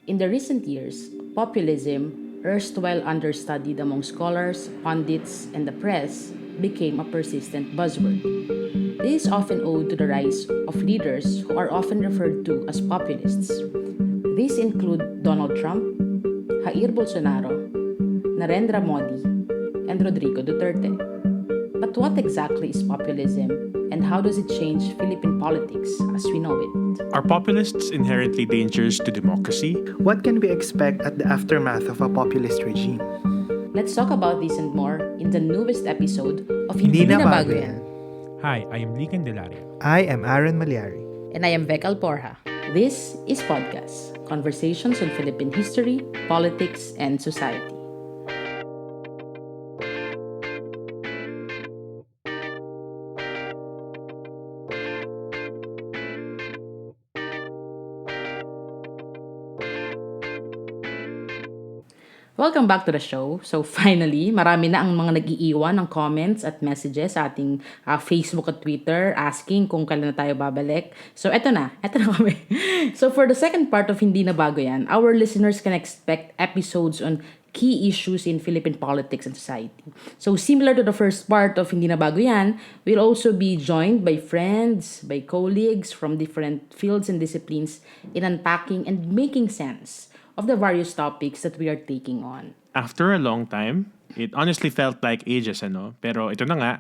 In the recent years, populism, erstwhile understudied among scholars, pundits, and the press, became a persistent buzzword. This is often owed to the rise of leaders who are often referred to as populists. These include Donald Trump, Jair Bolsonaro, Narendra Modi, and Rodrigo Duterte. But what exactly is populism, and how does it change Philippine politics as we know it? Are populists inherently dangerous to democracy? What can we expect at the aftermath of a populist regime? Let's talk about this and more in the newest episode of Hindi na bago yan. Hi, I am Lican Delaria. I am Aaron Malyari. And I am Vekal Porha. This is Podcast, Conversations on Philippine History, Politics, and Society. Welcome back to the show. So finally, marami na ang mga nag-iiwan ng comments at messages sa ating Facebook at Twitter asking kung kailan na tayo babalik. So eto na kami. So for the second part of Hindi na Bago Yan, our listeners can expect episodes on key issues in Philippine politics and society. So similar to the first part of Hindi na Bago Yan, we'll also be joined by friends, by colleagues from different fields and disciplines in unpacking and making sense of the various topics that we are taking on. After a long time, it honestly felt like ages, ano? Pero ito na nga,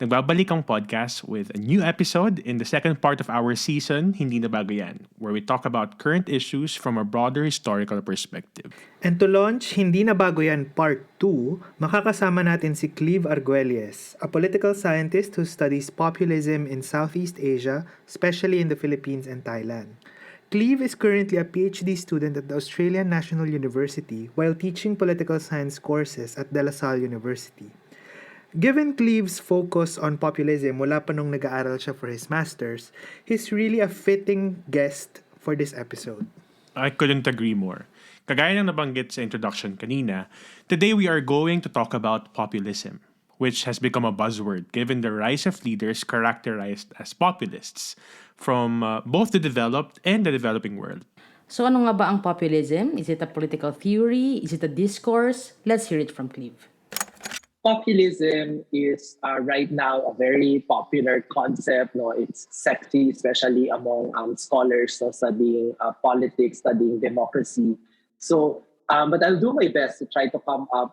nagbabalik ang podcast with a new episode in the second part of our season, Hindi na Bago Yan, where we talk about current issues from a broader historical perspective. And to launch Hindi na Bago Yan Part 2, makakasama natin si Cleve Arguelles, a political scientist who studies populism in Southeast Asia, especially in the Philippines and Thailand. Cleve is currently a Ph.D. student at the Australian National University while teaching political science courses at Salle University. Given Cleve's focus on populism mula pa nung nag-aaral siya for his master's, he's really a fitting guest for this episode. I couldn't agree more. Kagaya ng nabanggit sa introduction kanina, today we are going to talk about populism, which has become a buzzword given the rise of leaders characterized as populists from both the developed and the developing world. So ano nga ba ang populism? Is it a political theory? Is it a discourse? Let's hear it from Cleve. Populism is right now a very popular concept. No, it's sexy, especially among scholars studying politics, studying democracy. So, but I'll do my best to try to come up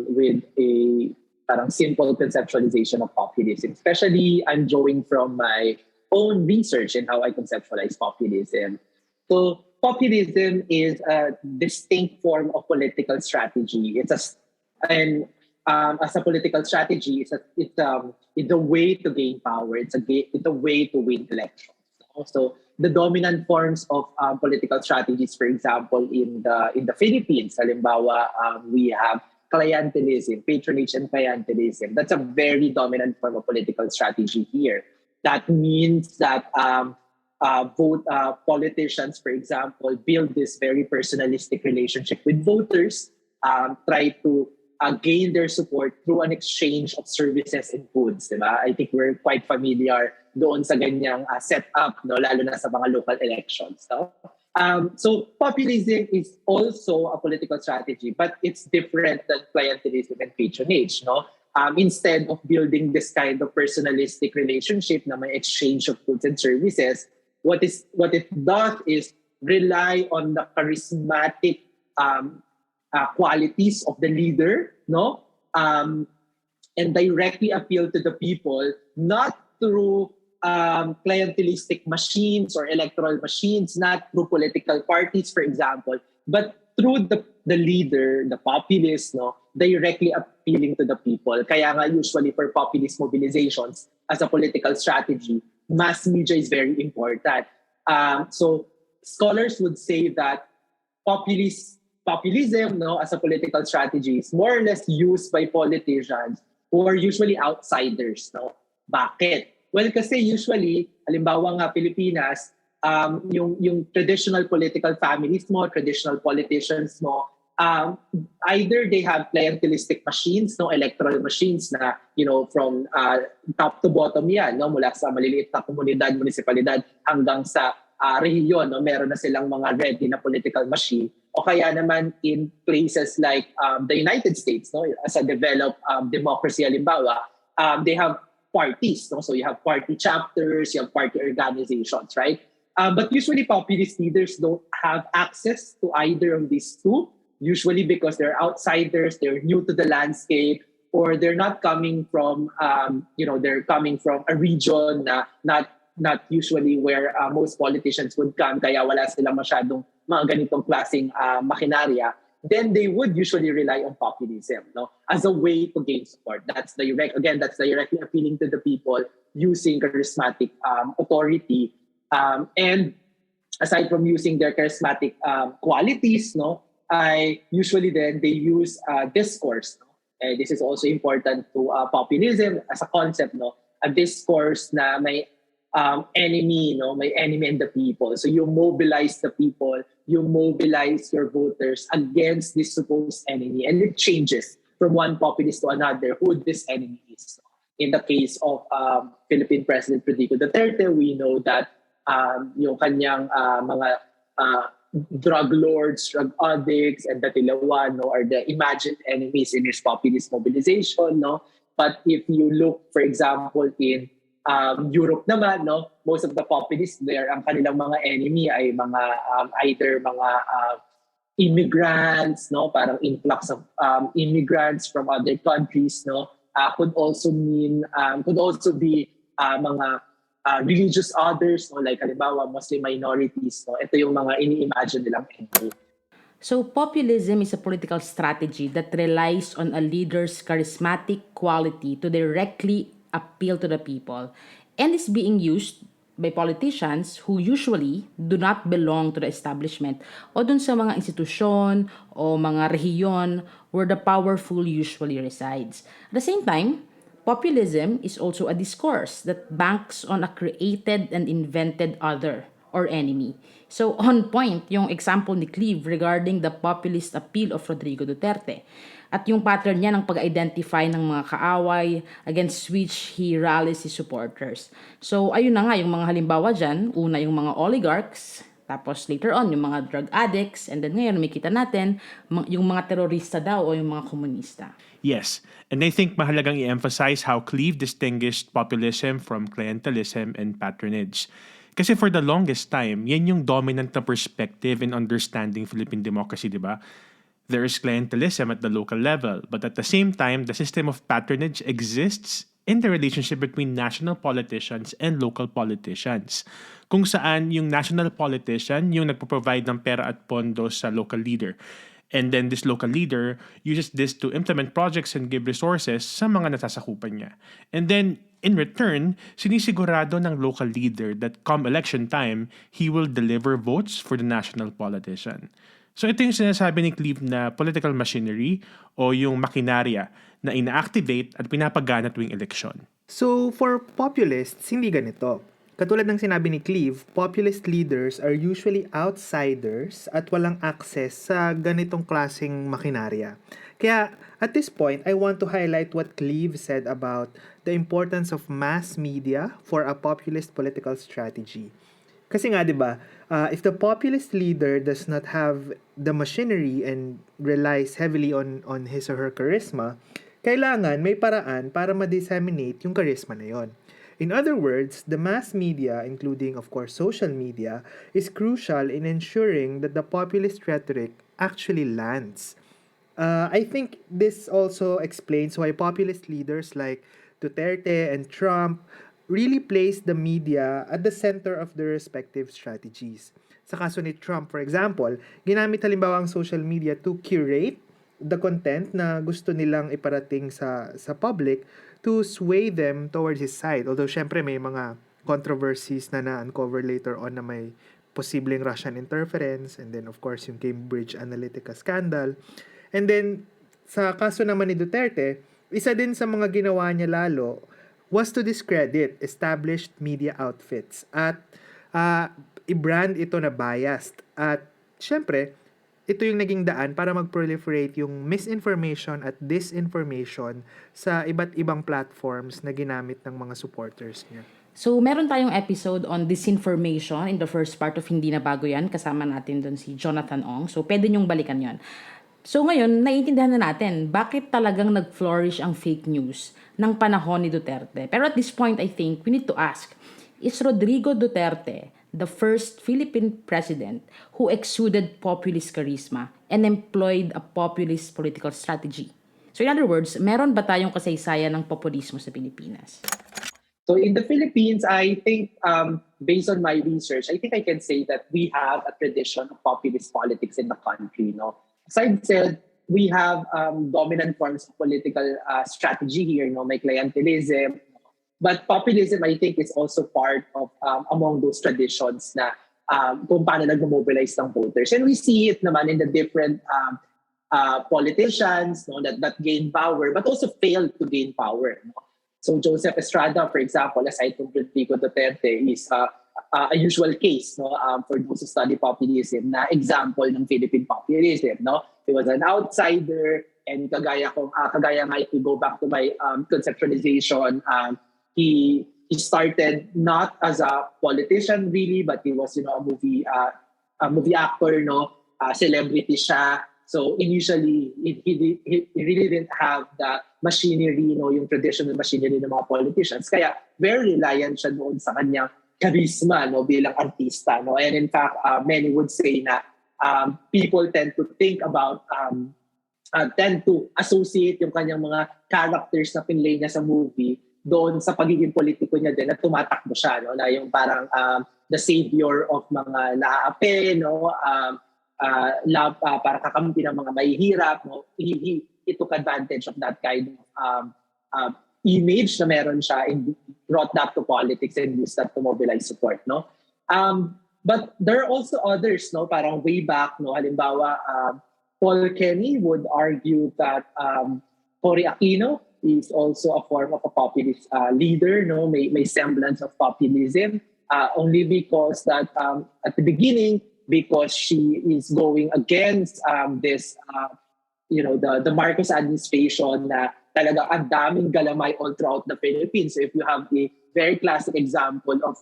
with a parang simple conceptualization of populism. Especially, I'm drawing from my own research in how I conceptualize populism. So, populism is a distinct form of political strategy. As a political strategy, it's a way to gain power. It's a way to win elections. So the dominant forms of political strategies, for example, in the Philippines, halimbawa, we have clientelism, patronage and clientelism. That's a very dominant form of political strategy here. That means that politicians, for example, build this very personalistic relationship with voters, try to gain their support through an exchange of services and goods. Diba? I think we're quite familiar doon sa ganyang setup, no? Lalo na sa mga local elections. No? So populism is also a political strategy, but it's different than clientelism and patronage. No? Instead of building this kind of personalistic relationship na may exchange of goods and services, what it does is rely on the charismatic qualities of the leader, no, and directly appeal to the people, not through clientelistic machines or electoral machines, not through political parties, for example, but through the leader, the populist, no, directly appealing to the people. Kaya nga usually for populist mobilizations as a political strategy, mass media is very important. So scholars would say that populism, no, as a political strategy is more or less used by politicians who are usually outsiders. No? Bakit? Well, kasi usually, halimbawa nga Pilipinas, yung traditional political families mo, traditional politicians mo, either they have clientelistic machines, no, electoral machines na, from top to bottom yan, no, mula sa maliliit na komunidad, munisipalidad hanggang sa rehiyon, no, meron na silang mga ready na political machine. o kaya naman in places like the United States, no, as a developed democracy, halimbawa, they have parties, no? So you have party chapters, you have party organizations, right? But usually populist leaders don't have access to either of these two, usually because they're outsiders, they're new to the landscape, or they're not coming from, they're coming from a region na not usually where most politicians would come, kaya wala silang masyadong mga ganitong klaseng makinarya, then they would usually rely on populism, no, as a way to gain support. That's directly appealing to the people using charismatic authority, and aside from using their charismatic qualities, no, I usually then they use discourse. No? And this is also important to populism as a concept, no, a discourse na may enemy, no, may enemy in the people. So you mobilize the people, you mobilize your voters against this supposed enemy, and it changes from one populist to another who this enemy is. In the case of Philippine President Rodrigo Duterte, we know that yung kanyang mga drug lords, drug addicts, and Datilawan, no, are the imagined enemies in his populist mobilization, no. But if you look, for example, in Europe naman, no, most of the populists there, ang kanilang mga enemy ay mga either mga immigrants, no, parang influx of immigrants from other countries, no, could also be mga religious others, no, like halimbawa Muslim minorities, no. Ito yung mga ini-imagine nilang enemy. So populism is a political strategy that relies on a leader's charismatic quality to directly appeal to the people, and is being used by politicians who usually do not belong to the establishment o dun sa mga institusyon o mga rehiyon where the powerful usually resides. At the same time, populism is also a discourse that banks on a created and invented other or enemy. So on point yung example ni Cleve regarding the populist appeal of Rodrigo Duterte at yung pattern niya ng pag-identify ng mga kaaway against which he rallies his supporters. So ayun na nga yung mga halimbawa dyan, una yung mga oligarchs, tapos later on yung mga drug addicts, and then ngayon makita natin yung mga terorista daw o yung mga komunista. Yes, and I think mahalagang i-emphasize how Cleve distinguished populism from clientelism and patronage. Kasi for the longest time, yan yung dominant na perspective in understanding Philippine democracy, di ba? There is clientelism at the local level, but at the same time, the system of patronage exists in the relationship between national politicians and local politicians. Kung saan yung national politician yung nagpo-provide ng pera at pondo sa local leader. And then this local leader uses this to implement projects and give resources sa mga nasasakupan niya. And then, in return, sinisigurado ng local leader that come election time, he will deliver votes for the national politician. So ito yung sinasabi ni Cleve na political machinery o yung makinarya na ina-activate at pinapagana tuwing eleksyon. So, for populists, hindi ganito. Katulad ng sinabi ni Cleve, populist leaders are usually outsiders at walang access sa ganitong klaseng makinarya. Kaya, at this point, I want to highlight what Cleve said about the importance of mass media for a populist political strategy. Kasi nga, di ba, if the populist leader does not have the machinery and relies heavily on his or her charisma, kailangan may paraan para ma-disseminate yung charisma na yon. In other words, the mass media, including, of course, social media, is crucial in ensuring that the populist rhetoric actually lands. I think this also explains why populist leaders like Duterte and Trump really place the media at the center of their respective strategies. Sa kaso ni Trump, for example, ginamit halimbawa ang social media to curate the content na gusto nilang iparating sa public to sway them towards his side. Although, syempre, may mga controversies na na-uncover later on na may posibleng Russian interference, and then, of course, yung Cambridge Analytica scandal. And then, sa kaso naman ni Duterte, isa din sa mga ginawa niya lalo was to discredit established media outfits at i-brand ito na biased. At syempre, ito yung naging daan para mag-proliferate yung misinformation at disinformation sa iba't ibang platforms na ginamit ng mga supporters niya. So, meron tayong episode on disinformation in the first part of Hindi na Bago Yan. Kasama natin doon si Jonathan Ong. So, pwede nyong balikan yon. So, ngayon, naiintindihan na natin bakit talagang nag-flourish ang fake news ng panahon ni Duterte. Pero at this point, I think we need to ask, is Rodrigo Duterte the first Philippine president who exuded populist charisma and employed a populist political strategy? So, in other words, meron ba tayong kasaysayan ng populismo sa Pilipinas? So in the Philippines, I think, based on my research, I think I can say that we have a tradition of populist politics in the country. No, as I said, we have dominant forms of political strategy here. No, may clientelism, but populism, I think, is also part of among those traditions na kung paano nag-mobilize ng voters, and we see it naman in the different politicians, no, that gain power, but also failed to gain power. No? So Joseph Estrada, for example, aside from Rodrigo Duterte, is a usual case, no, for those who study populism, na example ng Philippine populism. No? He was an outsider, and kagaya nga, if we go back to my conceptualization, he started not as a politician really, but he was a movie actor, no, celebrity siya. So initially, he really didn't have the machinery, yung traditional machinery ng mga politicians. Kaya very reliant siya doon sa kanyang charisma, no, bilang artista. No? And in fact, many would say na people tend to think about, tend to associate yung kanyang mga characters na pinlay niya sa movie doon sa pagiging politiko niya din, na tumatakbo siya, no? Na yung parang the savior of mga naaapi, no? Para kakampi ng mga mahihirap. No? He took advantage of that kind of image na meron siya and brought that to politics and used that to mobilize support. No? But there are also others, no? Parang way back, no? Halimbawa, Paul Kenny would argue that Cory Aquino is also a form of a populist leader, no? May semblance of populism, only because that at the beginning, because she is going against the Marcos administration na talaga ang daming galamay all throughout the Philippines. So if you have a very classic example of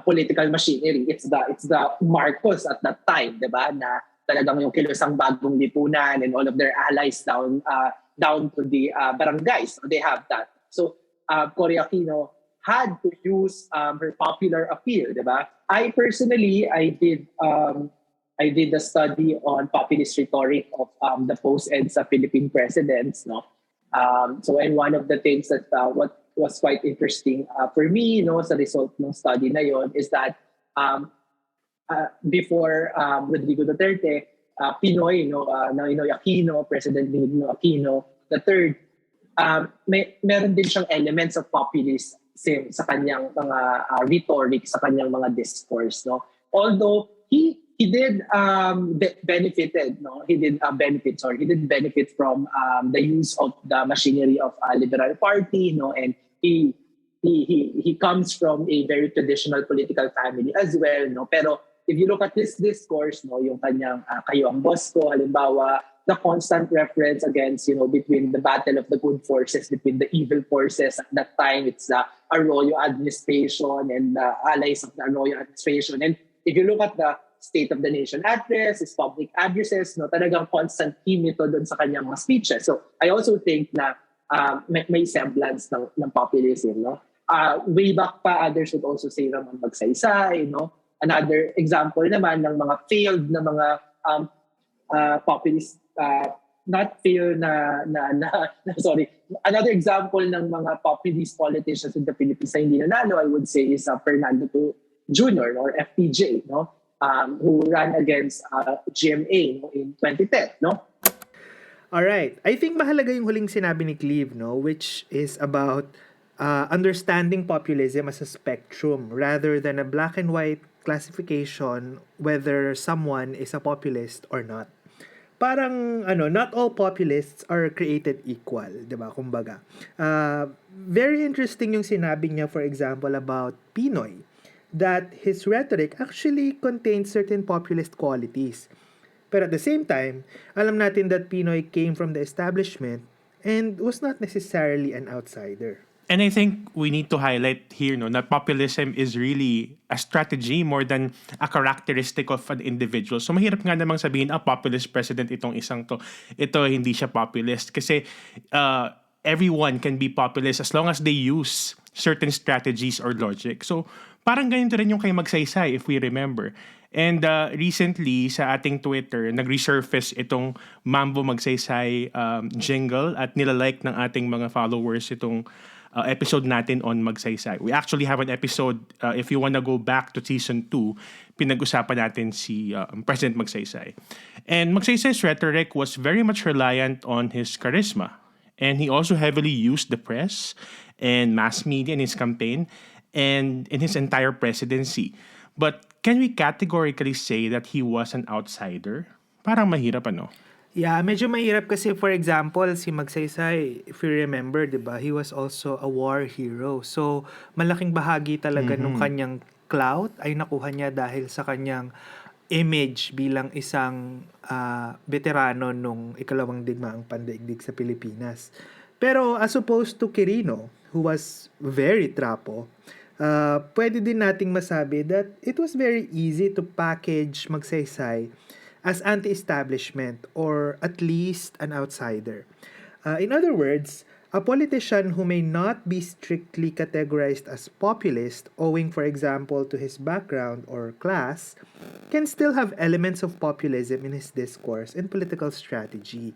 political machinery, it's the Marcos at that time, 'di ba? Na talagang yung kilosang bagong lipunan and all of their allies down to the barangays. So they have that. So Cory Aquino had to use her popular appeal, di ba? I personally, I did a study on populist rhetoric of the post-ed sa Philippine presidents, no? So and one of the things that what was quite interesting for me, no, sa result ng study na yon is that before Rodrigo Duterte, Pinoy, no, Noynoy Aquino, President Ninoy Aquino the third, meron din siyang elements of populism sa kanyang mga rhetoric, sa kanyang mga discourse, no. Although he did benefited, no. He did benefit from the use of the machinery of a liberal party, no, and he comes from a very traditional political family as well, no. Pero if you look at this discourse, no, yung kanyang kayo ang boss ko, halimbawa, the constant reference against, between the battle of the good forces, between the evil forces. At that time, it's the Arroyo administration and the allies of the Arroyo administration. And if you look at the State of the Nation address, his public addresses, no, talagang constant theme ito doon sa kanyang mga speeches. So I also think na may semblance ng populism. No? Way back pa, others would also say naman magsaysay. No? Another example naman ng mga failed na mga populist, another example ng mga populist politicians in the Philippines na hindi nanalo, I would say, is Fernando Jr. or FPJ, no? Who ran against GMA, no, in 2010, no? Alright, I think mahalaga yung huling sinabi ni Cleve, no, which is about understanding populism as a spectrum rather than a black and white classification whether someone is a populist or not. Parang not all populists are created equal, 'di ba? Kumbaga. Very interesting yung sinabi niya, for example, about Pinoy, that his rhetoric actually contains certain populist qualities. But at the same time, alam natin that Pinoy came from the establishment and was not necessarily an outsider. And I think we need to highlight here that populism is really a strategy more than a characteristic of an individual. So mahirap nga namang sabihin, populist president itong isang to. Ito, hindi siya populist. Kasi everyone can be populist as long as they use certain strategies or logic. So parang ganito rin yung kay Magsaysay, if we remember. And recently, sa ating Twitter, nag-resurface itong Mambo Magsaysay jingle at nilalike ng ating mga followers itong episode natin on Magsaysay. We actually have an episode, if you wanna go back to season 2, pinag-usapan natin si President Magsaysay. And Magsaysay's rhetoric was very much reliant on his charisma. And he also heavily used the press and mass media in his campaign and in his entire presidency. But can we categorically say that he was an outsider? Parang mahirap, ano? Yeah, medyo mahirap kasi for example, si Magsaysay, if you remember, 'di ba, he was also a war hero. So, malaking bahagi talaga nung kanyang clout ay nakuha niya dahil sa kanyang image bilang isang veterano nung ikalawang digmaang pandaigdig sa Pilipinas. Pero as opposed to Quirino, who was very trapo, pwede din nating masabi that it was very easy to package Magsaysay as anti-establishment or at least an outsider. In other words, a politician who may not be strictly categorized as populist owing, for example, to his background or class, can still have elements of populism in his discourse and political strategy.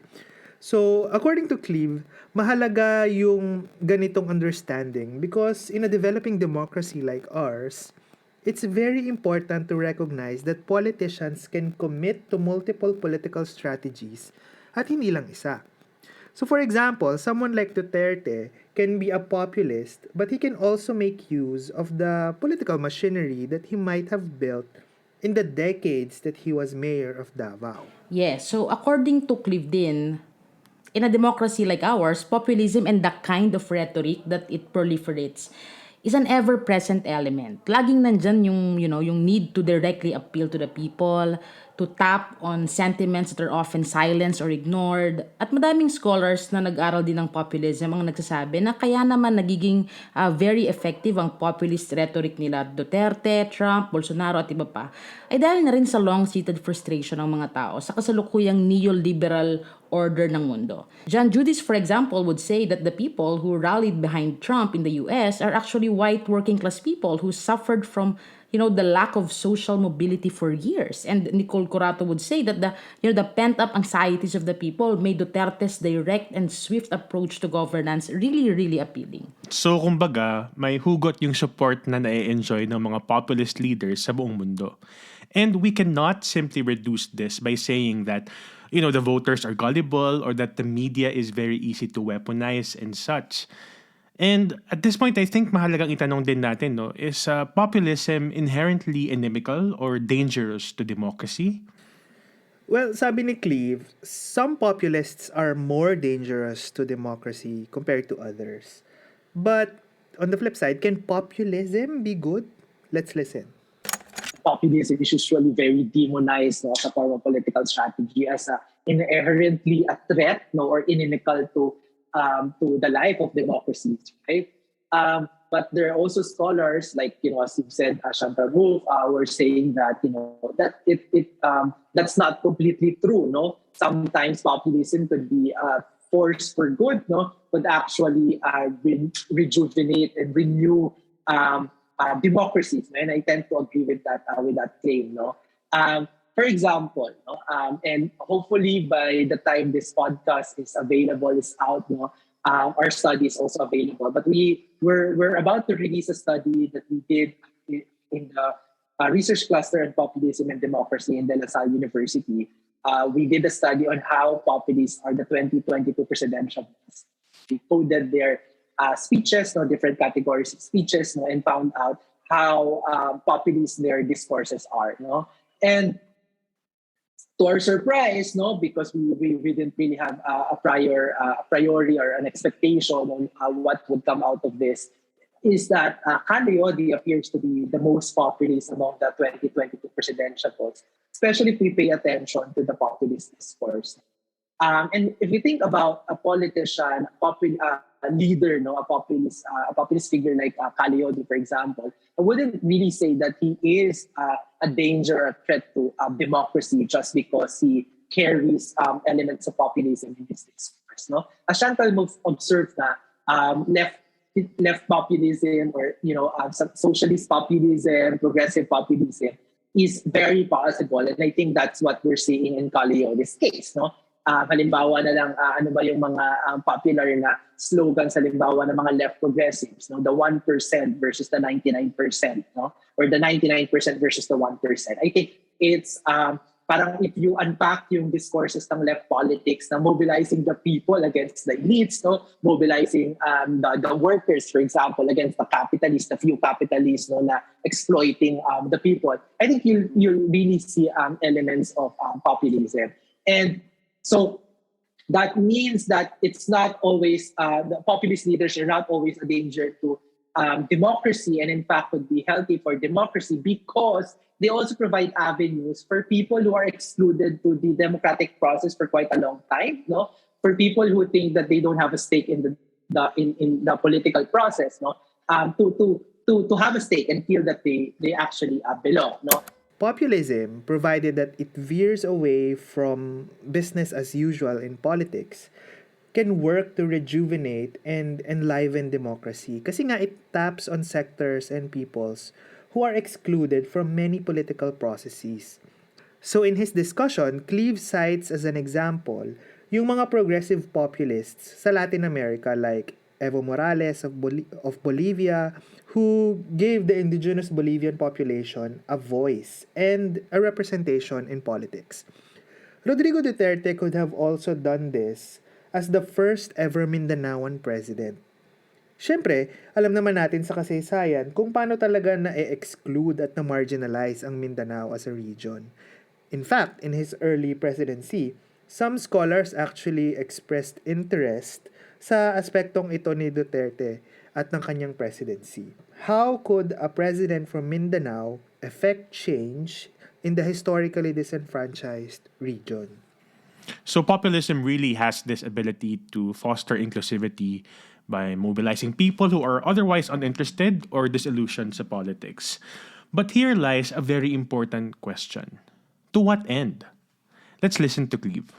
So, according to Cleve, mahalaga yung ganitong understanding because in a developing democracy like ours, it's very important to recognize that politicians can commit to multiple political strategies at hindi lang isa. So for example, someone like Duterte can be a populist, but he can also make use of the political machinery that he might have built in the decades that he was mayor of Davao. Yes, so according to Cleve din, in a democracy like ours, populism and the kind of rhetoric that it proliferates is an ever-present element. Laging nandyan yung need to directly appeal to the people, to tap on sentiments that are often silenced or ignored. At madaming scholars na nag-aral din ng populism ang nagsasabi na kaya naman nagiging very effective ang populist rhetoric nila Duterte, Trump, Bolsonaro at iba pa, ay dahil na rin sa long-seated frustration ng mga tao sa kasalukuyang neoliberal order ng mundo. John Judis, for example, would say that the people who rallied behind Trump in the US are actually white working class people who suffered from the lack of social mobility for years. And Nicole Curato would say that the pent-up anxieties of the people made Duterte's direct and swift approach to governance really, really appealing. So, kumbaga, may hugot yung support na na-enjoy ng mga populist leaders sa buong mundo. And we cannot simply reduce this by saying that the voters are gullible or that the media is very easy to weaponize and such. And at this point, I think mahalagang itanong din natin, is populism inherently inimical or dangerous to democracy? Well, sabi ni Cleve, some populists are more dangerous to democracy compared to others. But on the flip side, can populism be good? Let's listen. Populism is usually very demonized as a form of political strategy as inherently a threat or inimical to the life of democracies, right? But there are also scholars like as you said, Chantal Mouffe, were saying that that that's not completely true. No, sometimes populism could be a force for good. No, could actually rejuvenate and renew democracies, and I tend to agree with that claim. No, for example, and hopefully by the time this podcast is out, our study is also available. But we're about to release a study that we did in the research cluster on populism and democracy in the Salle University. We did a study on how populists are the 2022 presidential. We coded their speeches, different categories of speeches, and found out how populist their discourses are. And to our surprise, because we didn't really have a priori or an expectation on what would come out of this, is that Candioti appears to be the most populist among the 2022 presidential votes, especially if we pay attention to the populist discourse. And if you think about a politician, leader, no, a populist figure like Calleode, for example, I wouldn't really say that he is a danger or a threat to democracy just because he carries elements of populism in his discourse. No, as Chantal Mouffe observed na left populism or socialist populism, progressive populism is very possible, and I think that's what we're seeing in Calleode's case. No, halimbawa na lang ano ba yung mga popular na slogans halimbawa ng mga left progressives, no, the 1% versus the 99%, no, or the 99% versus the 1%. I think it's parang if you unpack yung discourses ng left politics na mobilizing the people against the elites, no, mobilizing the workers, for example, against the capitalists, the few capitalists, no, na exploiting the people, I think you'll really see elements of populism. And so that means that it's not always, the populist leaders are not always a danger to democracy, and in fact would be healthy for democracy because they also provide avenues for people who are excluded to the democratic process for quite a long time, no? For people who think that they don't have a stake in the political process, no? To have a stake and feel that they actually belong, no? Populism, provided that it veers away from business as usual in politics, can work to rejuvenate and enliven democracy. Kasi nga it taps on sectors and peoples who are excluded from many political processes. So in his discussion, Cleve cites as an example yung mga progressive populists sa Latin America like Evo Morales of Bolivia, who gave the indigenous Bolivian population a voice and a representation in politics. Rodrigo Duterte could have also done this as the first ever Mindanaoan president. Siyempre, alam naman natin sa kasaysayan kung paano talaga na-exclude at na-marginalize ang Mindanao as a region. In fact, in his early presidency, some scholars actually expressed interest sa aspektong ito ni Duterte at ng kanyang presidency. How could a president from Mindanao effect change in the historically disenfranchised region? So populism really has this ability to foster inclusivity by mobilizing people who are otherwise uninterested or disillusioned sa politics. But here lies a very important question. To what end? Let's listen to Cleve.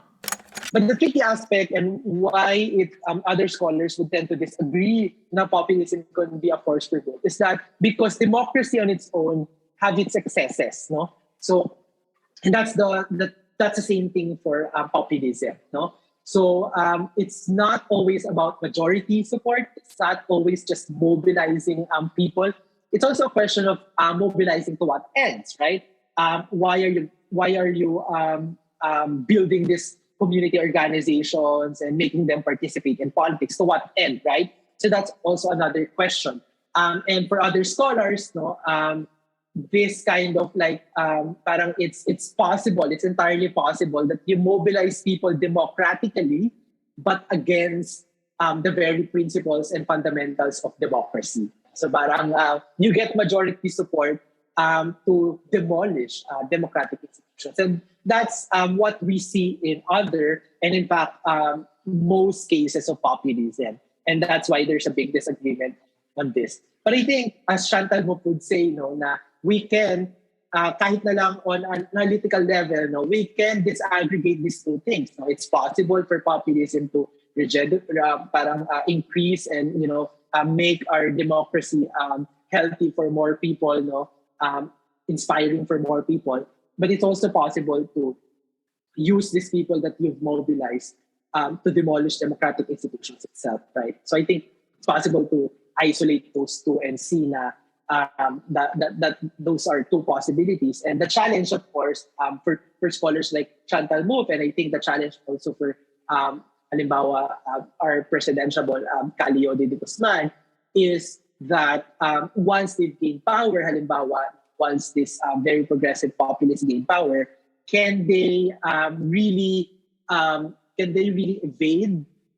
But the tricky aspect and why other scholars would tend to disagree na populism can be a force for good is that because democracy on its own have its excesses, no? So, and that's the same thing for populism, no? So it's not always about majority support. It's not always just mobilizing people. It's also a question of mobilizing to what ends, right? Why are you building these community organizations and making them participate in politics? To what end, right? So that's also another question. And for other scholars, no, this kind of like parang it's possible, it's entirely possible that you mobilize people democratically, but against the very principles and fundamentals of democracy. So parang you get majority support to demolish democratic institutions. And that's what we see in other, and in fact, most cases of populism. And that's why there's a big disagreement on this. But I think, as Chantal Mouffe would say, no, na we can, kahit na lang on an analytical level, no, we can disaggregate these two things. No? It's possible for populism to increase and make our democracy healthy for more people, no, inspiring for more people. But it's also possible to use these people that you've mobilized to demolish democratic institutions itself, right? So I think it's possible to isolate those two and see na that those are two possibilities. And the challenge, of course, for scholars like Chantal Mouffe, and I think the challenge also for halimbawa our presidential Calleode de Guzman, is that once they've gained power, halimbawa, once this very progressive populists gain power, can they really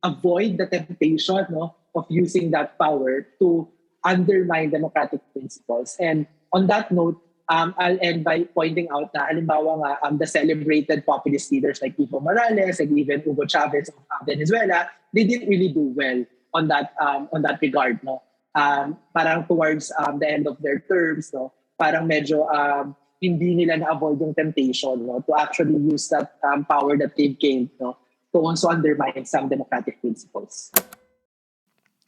avoid the temptation, no, of using that power to undermine democratic principles? And on that note, I'll end by pointing out na halimbawa nga, the celebrated populist leaders like Evo Morales and even Hugo Chavez of Venezuela, they didn't really do well on that regard, no. Parang towards the end of their terms, no, parang medyo hindi nila na-avoid yung temptation, no, to actually use that power that they've gained, no, to also undermine some democratic principles.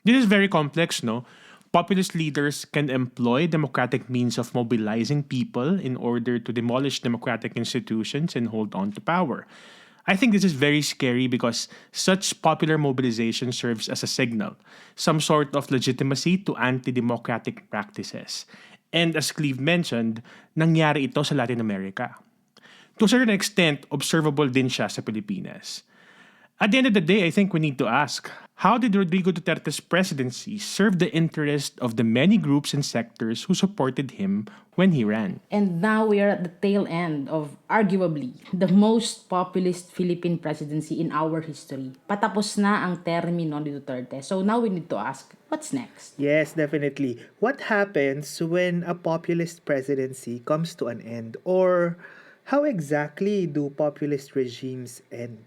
This is very complex, no? Populist leaders can employ democratic means of mobilizing people in order to demolish democratic institutions and hold on to power. I think this is very scary because such popular mobilization serves as a signal, some sort of legitimacy to anti-democratic practices. And as Cleve mentioned, nangyari ito sa Latin America. To a certain extent, observable din siya sa Pilipinas. At the end of the day, I think we need to ask, how did Rodrigo Duterte's presidency serve the interest of the many groups and sectors who supported him when he ran? And now we are at the tail end of arguably the most populist Philippine presidency in our history. Patapos na ang termino ni Duterte. So now we need to ask, what's next? Yes, definitely. What happens when a populist presidency comes to an end? Or how exactly do populist regimes end?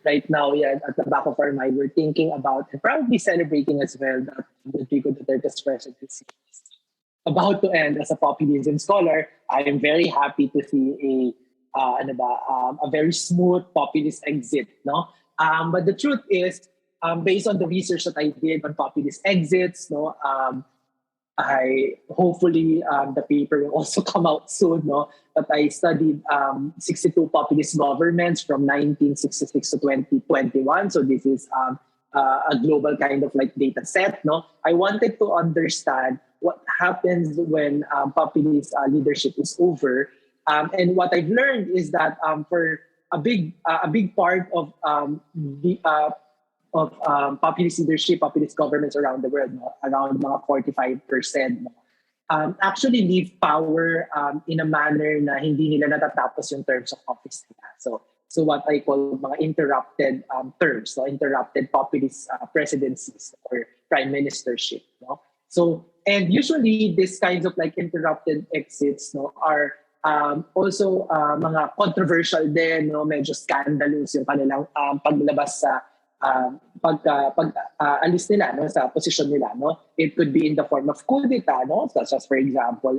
Right now, yeah, at the back of our mind, we're thinking about and probably celebrating as well that Rodrigo Duterte's presidency is about to end. As a populism scholar, I am very happy to see a very smooth populist exit. No, but the truth is, based on the research that I did on populist exits, no, I hopefully the paper will also come out soon. No, but I studied 62 populist governments from 1966 to 2021. So this is a global kind of like data set. No, I wanted to understand what happens when populist leadership is over, and what I've learned is that for a big part of populist leadership, populist governments around the world, no, around mga 45%, no, actually leave power in a manner na hindi nila natatapos yung terms of office nila. So what I call mga interrupted terms, no, interrupted populist presidencies or prime ministership. No? So, and usually these kinds of like interrupted exits, no, are also mga controversial din, no, medyo scandalous yung kanilang paglabas sa alis nila, no, sa posisyon nila, no. It could be in the form of coup d'etat, no, such as for example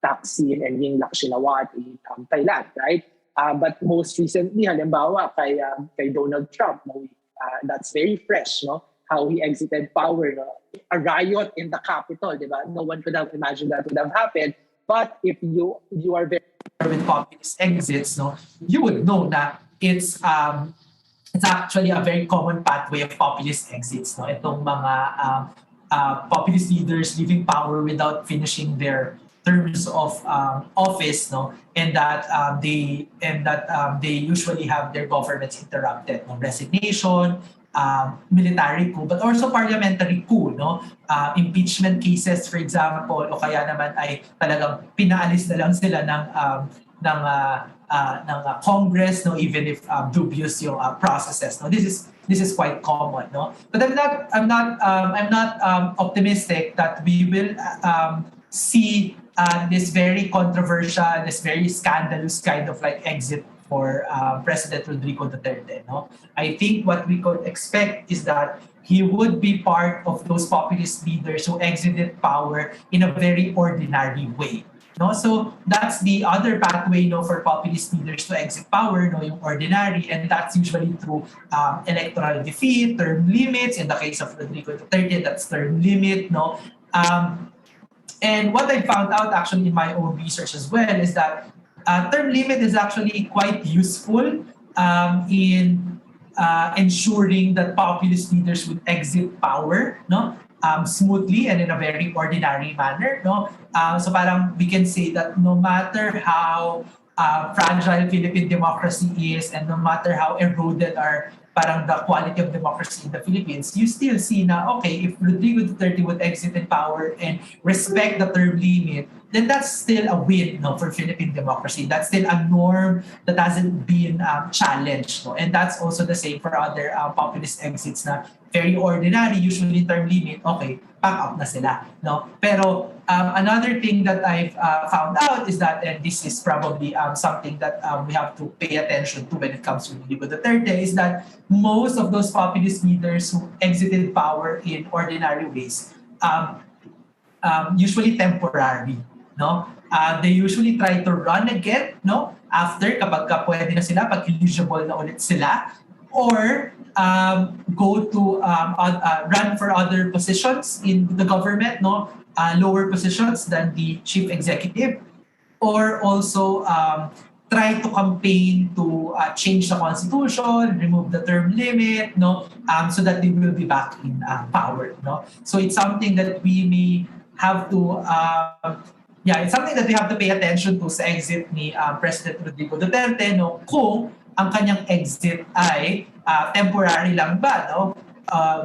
Thaksin and Yingluck Shinawatra in Thailand, right? But most recently, halimbawa kay Donald Trump, no, that's very fresh, no, how he exited power, no? A riot in the Capitol, di ba? No one could have imagined that would have happened. But if you are very with populist exits, no, you would know that it's actually a very common pathway of populist exits. No? Itong mga populist leaders leaving power without finishing their terms of office, no, and that they usually have their governments interrupted. No? Resignation, military coup, but also parliamentary coup, no? Impeachment cases, for example, o kaya naman ay talagang pinaalis na lang sila ng Congress, no, even if dubious yung processes. No, this is quite common, no. But I'm not optimistic that we will see this very controversial, this very scandalous kind of like exit for President Rodrigo Duterte. No, I think what we could expect is that he would be part of those populist leaders who exited power in a very ordinary way. No, so that's the other pathway, no, for populist leaders to exit power, no, yung ordinary, and that's usually through electoral defeat, term limits. In the case of Rodrigo Duterte, that's term limit, no. And what I found out actually in my own research as well is that term limit is actually quite useful in ensuring that populist leaders would exit power, no, smoothly and in a very ordinary manner, no. So parang we can say that no matter how fragile Philippine democracy is and no matter how eroded are parang the quality of democracy in the Philippines, you still see na, okay, if Rodrigo Duterte would exit in power and respect the term limit, then that's still a win, no, for Philippine democracy. That's still a norm that hasn't been challenged. No? And that's also the same for other populist exits na very ordinary, usually term limit, okay, pack up na sila. No? Pero another thing that I've found out is that, and this is probably something that we have to pay attention to when it comes to Rodrigo Duterte, is that most of those populist leaders who exited power in ordinary ways, usually temporary, no? They usually try to run again, no? After, kapag pwede na sila, pag eligible na ulit sila, or go to run for other positions in the government, no? Lower positions than the chief executive, or also try to campaign to change the constitution, remove the term limit, no, so that they will be back in power, no. So it's something that we may have to, it's something that we have to pay attention to sa exit ni President Rodrigo Duterte, no, kung ang kanyang exit ay temporary lang ba, no.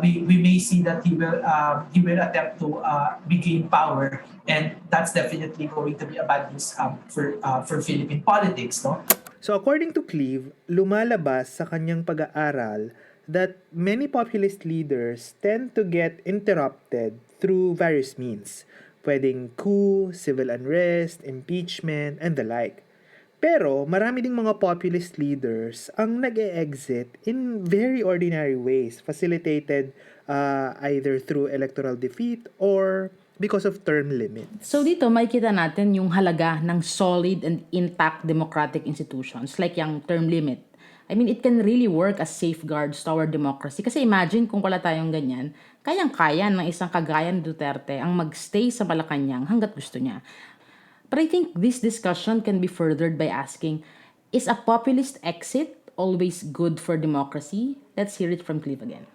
We may see that he will attempt to regain power, and that's definitely going to be a bad news for Philippine politics, no? So according to Cleve, lumalabas sa kanyang pag-aaral that many populist leaders tend to get interrupted through various means. Pwedeng coup, civil unrest, impeachment, and the like. Pero marami ding mga populist leaders ang nag-e-exit in very ordinary ways, facilitated either through electoral defeat or because of term limits. So dito, makikita natin yung halaga ng solid and intact democratic institutions like yung term limit. I mean, it can really work as safeguards to our democracy. Kasi imagine kung wala tayong ganyan, kayang-kaya ng isang kagaya ni Duterte ang magstay sa Malacanang hanggat gusto niya. But I think this discussion can be furthered by asking, is a populist exit always good for democracy? Let's hear it from Cleve again.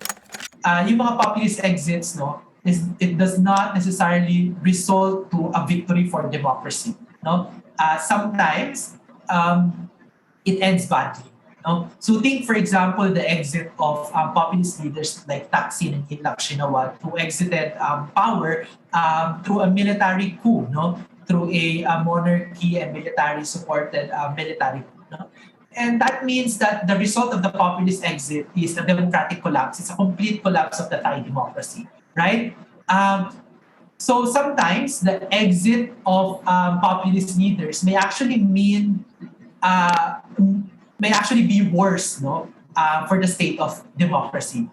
Yung mga populist exits, no, it does not necessarily result to a victory for democracy. No? Sometimes it ends badly. No? So think, for example, the exit of populist leaders like Thaksin and Yingluck Shinawatra, who exited power through a military coup, no? Through a monarchy and military-supported military coup. No? And that means that the result of the populist exit is a democratic collapse. It's a complete collapse of the Thai democracy, right? So sometimes the exit of populist leaders may actually mean may actually be worse, no, for the state of democracy.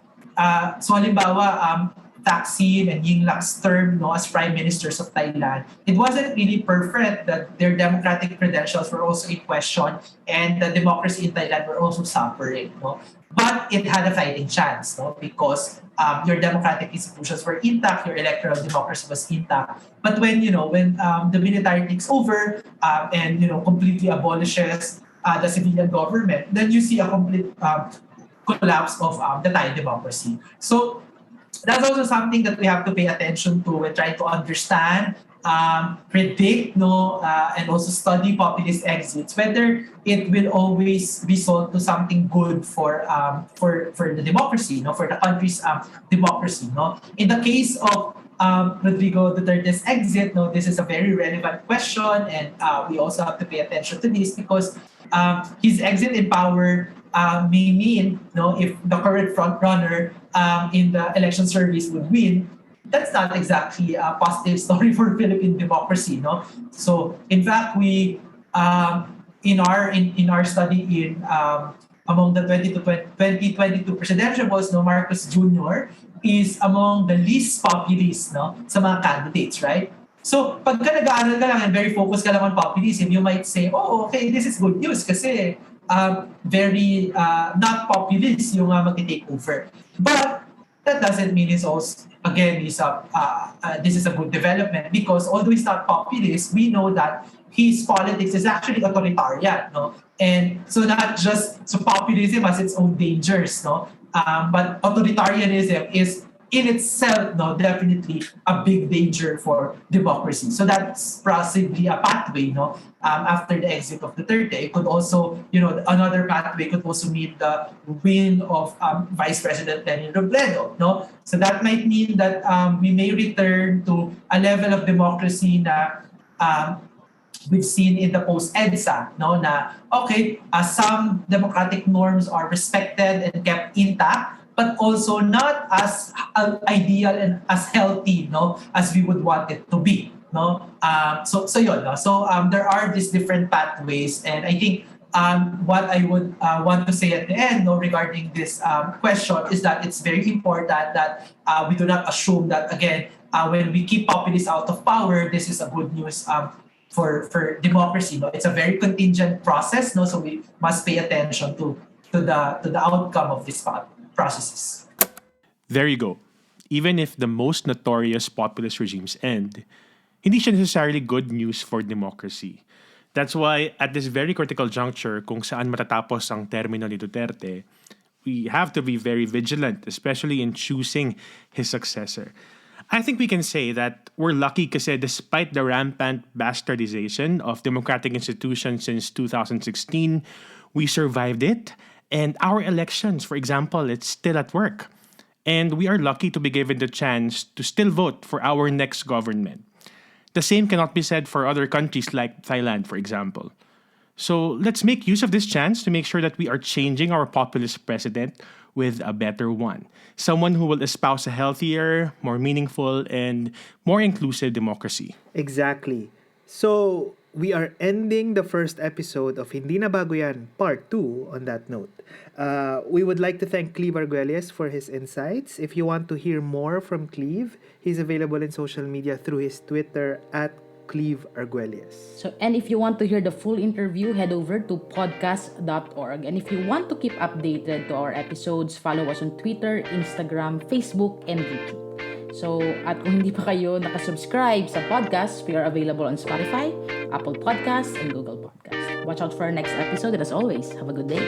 So halimbawa, Thaksin and Yingluck's term, no, as prime ministers of Thailand, it wasn't really perfect that their democratic credentials were also in question and the democracy in Thailand were also suffering, no. But it had a fighting chance, no, because your democratic institutions were intact, your electoral democracy was intact. But when the military takes over and completely abolishes the civilian government, then you see a complete collapse of the Thai democracy. So that's also something that we have to pay attention to and try to understand, predict, and also study populist exits, whether it will always result to something good for the democracy, for the country's democracy. In the case of Rodrigo Duterte's exit, this is a very relevant question, and we also have to pay attention to this because his exit in power may mean, if the current front runner in the election service would win, that's not exactly a positive story for Philippine democracy, So in fact, we in our study in among the 2022 presidential votes, Marcos Jr. is among the least populist, sa mga candidates, right? So pagka nag-aaral ka lang and very focused ka lang on populism, you might say, oh, okay, this is good news kasi very not populist yung mag-take over. But that doesn't mean it's also, again, this is a good development because although he's not populist, we know that his politics is actually authoritarian, And so not just, so populism has its own dangers, but authoritarianism is in itself, definitely a big danger for democracy. So that's possibly a pathway, after the exit of Duterte. It could also, another pathway could also mean the win of Vice President Lenin Robredo, So that might mean that we may return to a level of democracy na we've seen in the post-EDSA, na, okay, some democratic norms are respected and kept intact, but also not as ideal and as healthy, no, as we would want it to be, no. So yun, no. So there are these different pathways, and I think what I would want to say at the end, no, regarding this question is that it's very important that we do not assume that, again, when we keep populists out of power, this is a good news for democracy. No, it's a very contingent process. No, so we must pay attention to the outcome of these processes. There you go. Even if the most notorious populist regimes end, hindi siya necessarily good news for democracy. That's why at this very critical juncture kung saan matatapos ang termino ni Duterte, we have to be very vigilant, especially in choosing his successor. I think we can say that we're lucky kasi despite the rampant bastardization of democratic institutions since 2016, we survived it. And our elections, for example, it's still at work. And we are lucky to be given the chance to still vote for our next government. The same cannot be said for other countries like Thailand, for example. So let's make use of this chance to make sure that we are changing our populist president with a better one. Someone who will espouse a healthier, more meaningful, and more inclusive democracy. Exactly. So, we are ending the first episode of Hindi na Bago Yan Part 2 on that note. We would like to thank Cleve Arguelles for his insights. If you want to hear more from Cleve, he's available in social media through his Twitter at Cleve Arguelles. So, and if you want to hear the full interview, head over to podcast.org. And if you want to keep updated to our episodes, follow us on Twitter, Instagram, Facebook, and YouTube. So, at kung hindi pa kayo nakasubscribe sa podcast, we are available on Spotify, Apple Podcasts, and Google Podcasts. Watch out for our next episode, and as always, have a good day.